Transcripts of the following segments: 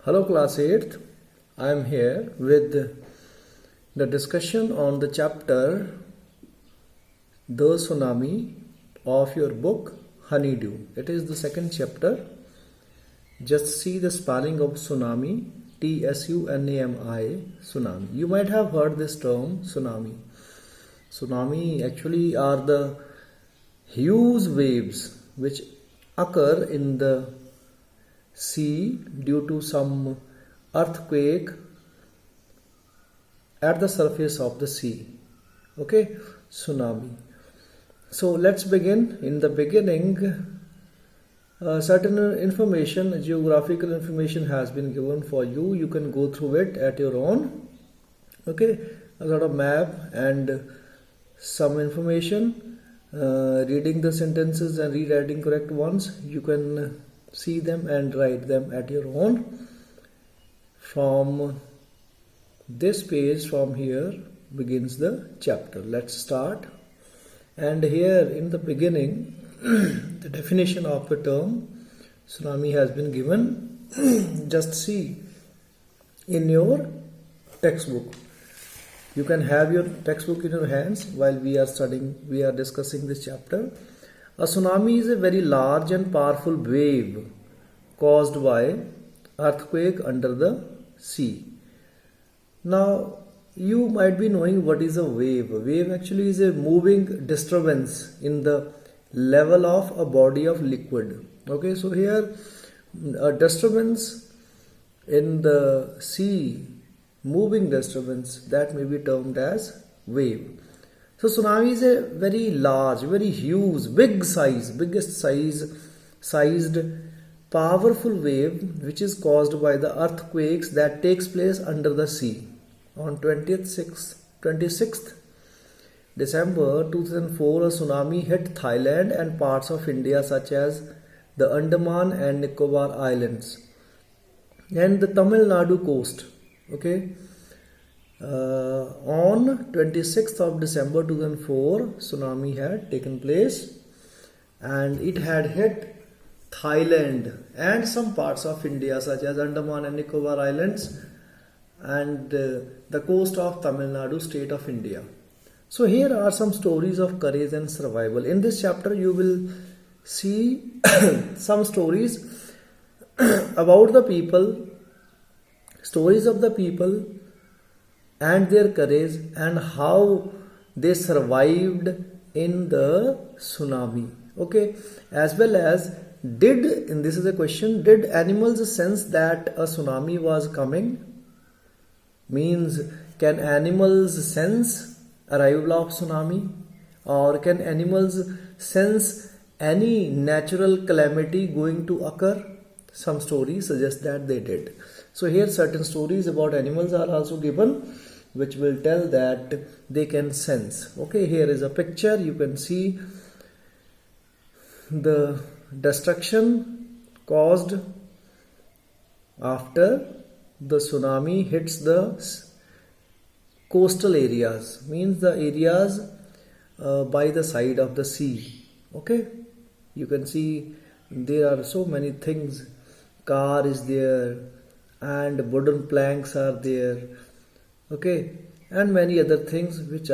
Hello class 8th, I am here with the discussion on the chapter The Tsunami of your book Honeydew. It is the second chapter. Just see the spelling of tsunami, T-S-U-N-A-M-I, tsunami. You might have heard this term tsunami. Tsunami actually are the huge waves which occur in the sea due to some earthquake at the surface of the sea. Okay, tsunami. So let's begin. In the beginning, certain information, geographical information has been given for you. You can go through it at your own. Okay, a lot of map and some information. Reading the sentences and rewriting correct ones. You can see them and write them at your own. From this page, from here begins the chapter. Let's start. And here in the beginning, the definition of the term tsunami has been given. Just see in your textbook. You can have your textbook in your hands while we are discussing this chapter. A tsunami is a very large and powerful wave caused by earthquake under the sea. Now, you might be knowing what is a wave. A wave actually is a moving disturbance in the level of a body of liquid. Okay, so here a disturbance in the sea, moving disturbance, that may be termed as wave. So tsunami is a very large, very huge, biggest sized, powerful wave which is caused by the earthquakes that takes place under the sea. On 26th December 2004, a tsunami hit Thailand and parts of India such as the Andaman and Nicobar Islands and the Tamil Nadu coast. Okay. On 26th of December 2004, tsunami had taken place and it had hit Thailand and some parts of India such as Andaman and Nicobar Islands and the coast of Tamil Nadu state of India. So here are some stories of courage and survival. In this chapter you will see some stories about the people, stories of the people and their courage and how they survived in the tsunami. Okay, as well as this is a question, did animals sense that a tsunami was coming? Means, can animals sense arrival of tsunami? Or can animals sense any natural calamity going to occur? Some stories suggest that they did. So here certain stories about animals are also given which will tell that they can sense. Okay, here is a picture. You can see the destruction caused after the tsunami hits the coastal areas, means the areas by the side of the sea. Okay, you can see there are so many things. Car is there and wooden planks are there. Okay, and many other things which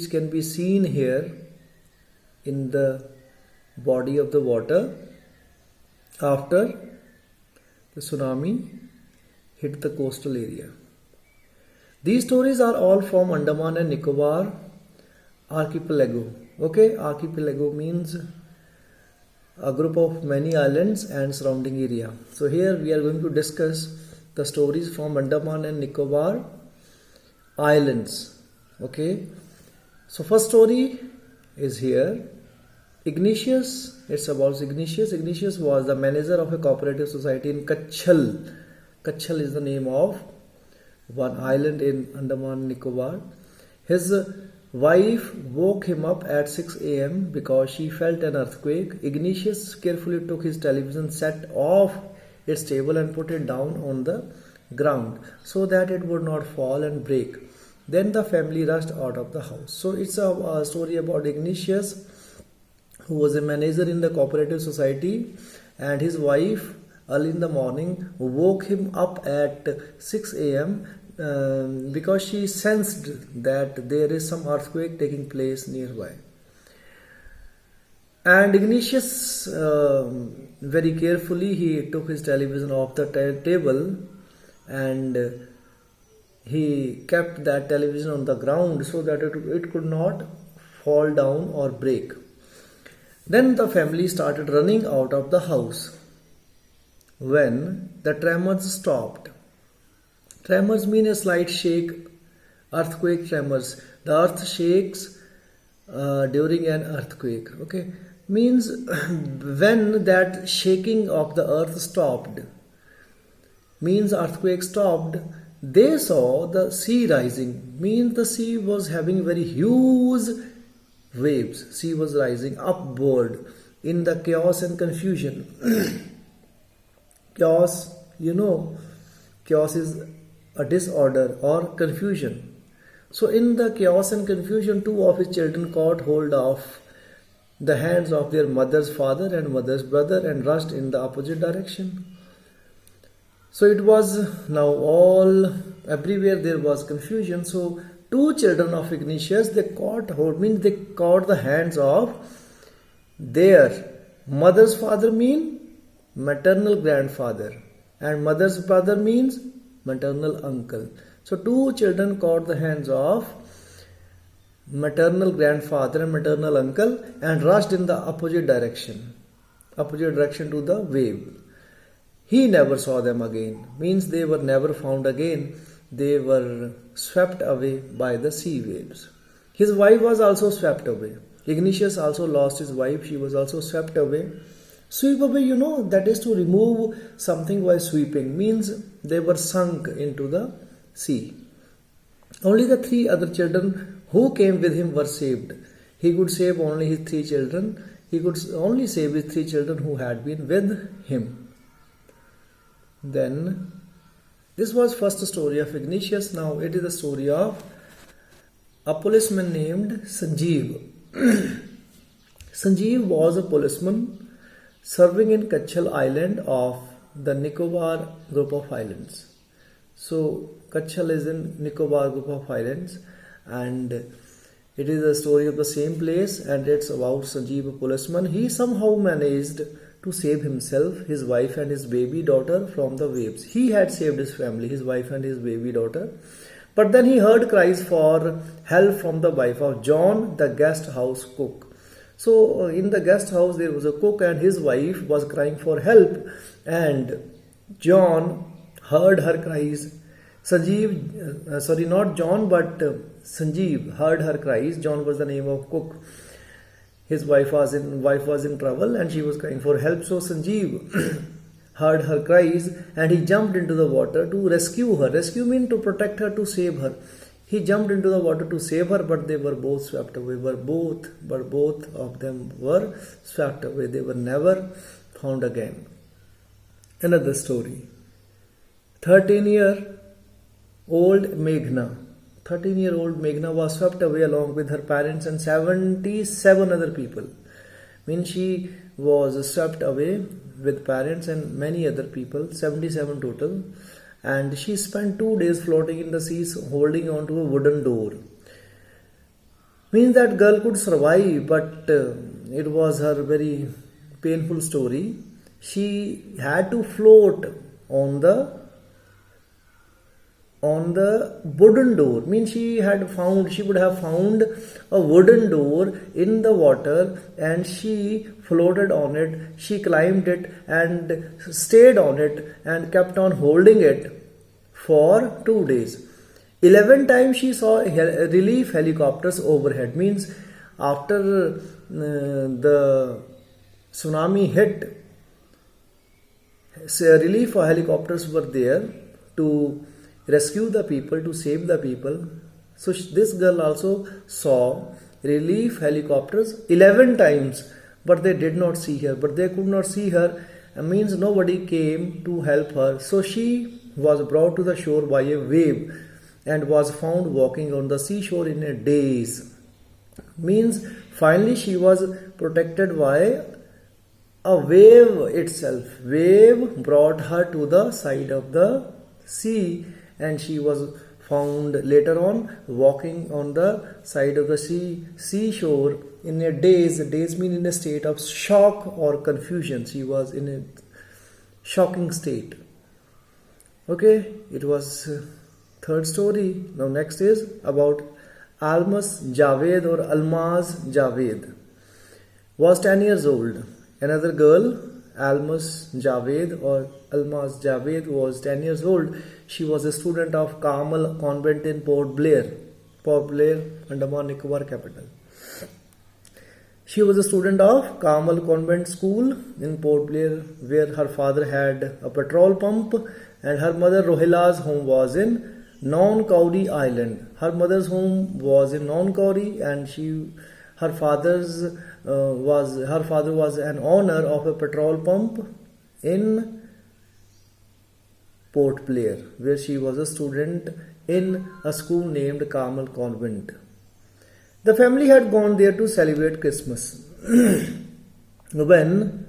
can be seen here in the body of the water after the tsunami hit the coastal area. These stories are all from Andaman and Nicobar archipelago. Okay, archipelago means a group of many islands and surrounding area. So here we are going to discuss the stories from Andaman and Nicobar Islands. Okay, so first story is here. Ignatius, it's about Ignatius. Ignatius was the manager of a cooperative society in Kachal. Kachal is the name of one island in Andaman and Nicobar. His wife woke him up at 6 a.m. because she felt an earthquake. Ignatius carefully took his television set off its table and put it down on the ground so that it would not fall and break. Then the family rushed out of the house. So it's a story about Ignatius, who was a manager in the cooperative society, and his wife early in the morning woke him up at 6 a.m. Because she sensed that there is some earthquake taking place nearby. And Ignatius, very carefully, he took his television off the table, and he kept that television on the ground so that it could not fall down or break. Then the family started running out of the house when the tremors stopped. Tremors mean a slight shake, earthquake tremors. The earth shakes during an earthquake. Okay, means when that shaking of the earth stopped, means earthquake stopped, they saw the sea rising, means the sea was having very huge waves. Sea was rising upward in the chaos and confusion. Chaos, chaos is a disorder or confusion. So in the chaos and confusion, two of his children caught hold of the hands of their mother's father and mother's brother and rushed in the opposite direction. So it was now everywhere there was confusion. So two children of Ignatius, they caught the hands of their mother's father, mean maternal grandfather, and mother's brother means maternal uncle. So two children caught the hands of maternal grandfather and maternal uncle and rushed in the opposite direction to the wave. He never saw them again, means they were never found again. They were swept away by the sea waves. His wife was also swept away. Ignatius also lost his wife. She was also swept away. Sweep away, that is to remove something by sweeping, means they were sunk into the sea. Only the three other children who came with him were saved. He could save only his three children. He could only save his three children who had been with him. Then, this was first story of Ignatius. Now it is the story of a policeman named Sanjeev. Sanjeev was a policeman serving in Kachal Island of the Nicobar group of islands. So Kachal is in Nicobar group of islands, and it is a story of the same place, and it's about Sanjeev, a policeman. He somehow managed to save himself, his wife and his baby daughter from the waves. He had saved his family, his wife and his baby daughter. But then he heard cries for help from the wife of John, the guest house cook. So in the guest house there was a cook and his wife was crying for help, and John heard her cries. Sanjeev heard her cries. John was the name of cook. His wife was in trouble and she was crying for help. So Sanjeev heard her cries and he jumped into the water to rescue her. Rescue means to protect her, to save her. He jumped into the water to save her, but they were both swept away. Both of them were swept away. They were never found again. Another story. 13-year-old Meghna was swept away along with her parents and 77 other people. Means she was swept away with parents and many other people, 77 total. And she spent 2 days floating in the seas holding on to a wooden door. Means that girl could survive, but it was her very painful story. She had to float on the wooden door. Means she would have found a wooden door in the water and she floated on it. She climbed it and stayed on it and kept on holding it for 2 days. 11 times she saw relief helicopters overhead. Means after the tsunami hit, relief helicopters were there to rescue the people, to save the people. So this girl also saw relief helicopters 11 times, but they did not see her. But they could not see her, means nobody came to help her. So she was brought to the shore by a wave and was found walking on the seashore in a daze. Means finally she was protected by a wave itself. Wave brought her to the side of the sea, and she was found later on walking on the side of the seashore in a daze. Daze mean in a state of shock or confusion. She was in a shocking state. Okay, it was third story. Now next is about Almas Javed or Almaz Javed. Was 10 years old. Another girl, Almas Javed or Almaz Javed, was 10 years old. She was a student of Carmel Convent in Port Blair, Andaman Nicobar capital. She was a student of Carmel Convent School in Port Blair, where her father had a petrol pump, and her mother Rohila's home was in Non-Cowrie Island. Her mother's home was in Non-Cowrie, and her father was an owner of a petrol pump in Port Blair, where she was a student in a school named Carmel Convent. The family had gone there to celebrate Christmas. When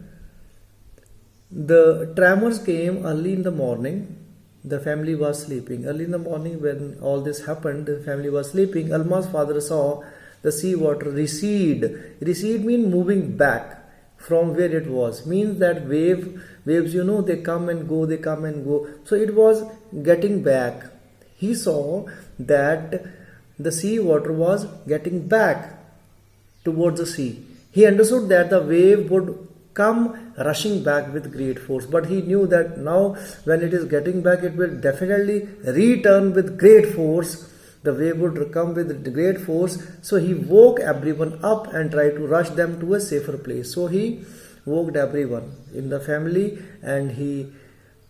the tremors came early in the morning, the family was sleeping. Early in the morning, when all this happened, the family was sleeping. Alma's father saw the sea water recede. Recede means moving back from where it was. Means that waves, they come and go, they come and go. So it was getting back. He saw that the sea water was getting back towards the sea. He understood that the wave would come rushing back with great force, but he knew that now when it is getting back, it will definitely return with great force. The wave would come with great force. So he woke everyone up and tried to rush them to a safer place. So he woke everyone in the family and he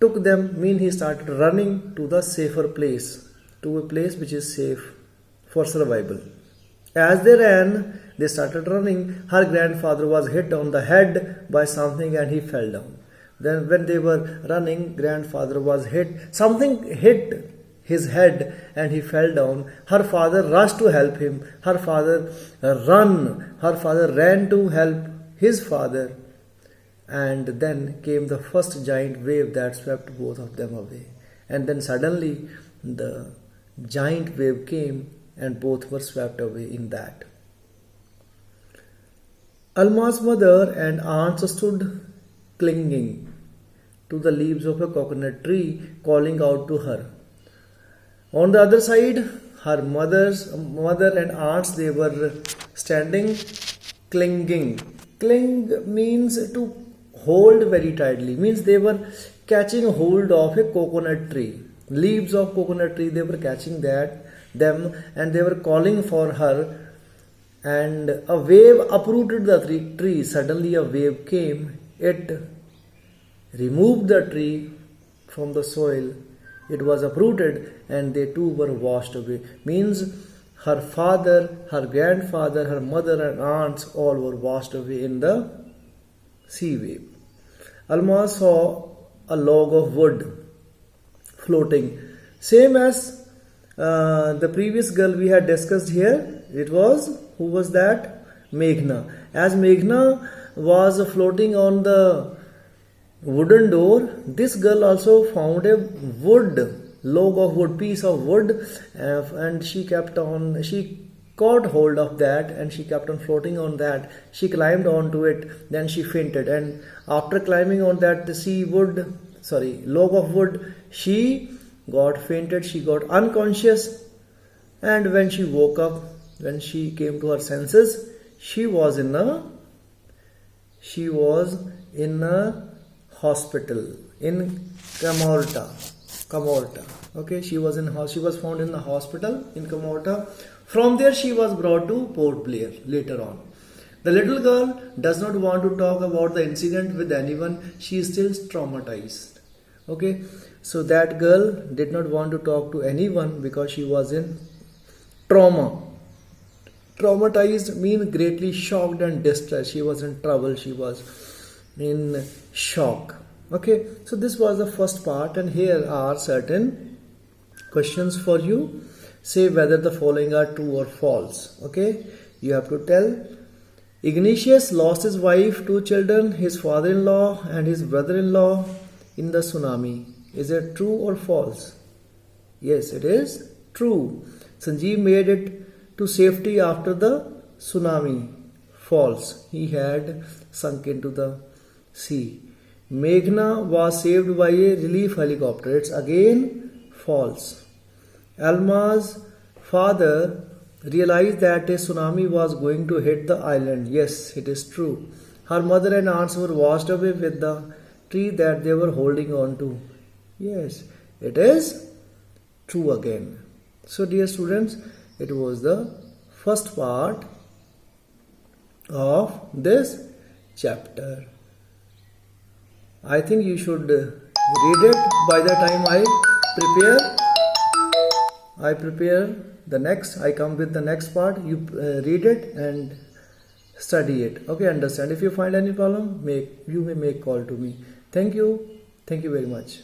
took them, he started running to the safer place, to a place which is safe for survival. As they ran, they started running. Her grandfather was hit on the head by something and he fell down. Then when they were running, grandfather was hit. Something hit his head and he fell down. Her father rushed to help him. Her father ran to help his father. And then came the first giant wave that swept both of them away. And then suddenly the giant wave came and both were swept away in that. Alma's mother and aunts stood clinging to the leaves of a coconut tree, calling out to her. On the other side, her mother and aunts, they were standing clinging. Cling means to hold very tightly, means they were catching hold of a coconut tree. Leaves of coconut tree, they were catching them and they were calling for her. And a wave uprooted the tree. Suddenly a wave came. It removed the tree from the soil. It was uprooted and they too were washed away. Means her father, her grandfather, her mother and aunts all were washed away in the sea wave. Alma saw a log of wood floating. Same as the previous girl we had discussed here. Who was that? Meghna. As Meghna was floating on the wooden door, this girl also found a log of wood, piece of wood, and she caught hold of that and she kept on floating on that. She climbed onto it, then she fainted, and after climbing on that log of wood, she got fainted, she got unconscious, and when she woke up, when she came to her senses, she was in a hospital in Camorta. Okay, she was found in the hospital in Camorta. From there she was brought to Port Blair later on. The little girl does not want to talk about the incident with anyone. She is still traumatized. Okay, so that girl did not want to talk to anyone because she was in trauma. Traumatized means greatly shocked and distressed. She was in trouble. She was in shock. Okay, so this was the first part, and here are certain questions for you. Say whether the following are true or false. Okay, you have to tell Ignatius lost his wife, 2 children, his father-in-law and his brother-in-law in the tsunami. Is it true or false? Yes, it is true. Sanjeev made it to safety after the tsunami. False. He had sunk into the sea. Meghna was saved by a relief helicopter. It's again false. Alma's father realized that a tsunami was going to hit the island. Yes, it is true. Her mother and aunts were washed away with the tree that they were holding on to. Yes, it is true again. So, dear students, it was the first part of this chapter. I think you should read it by the time I prepare the next. I come with the next part. You read it and study it. Okay, understand. If you find any problem, you may make call to me. Thank you. Thank you very much.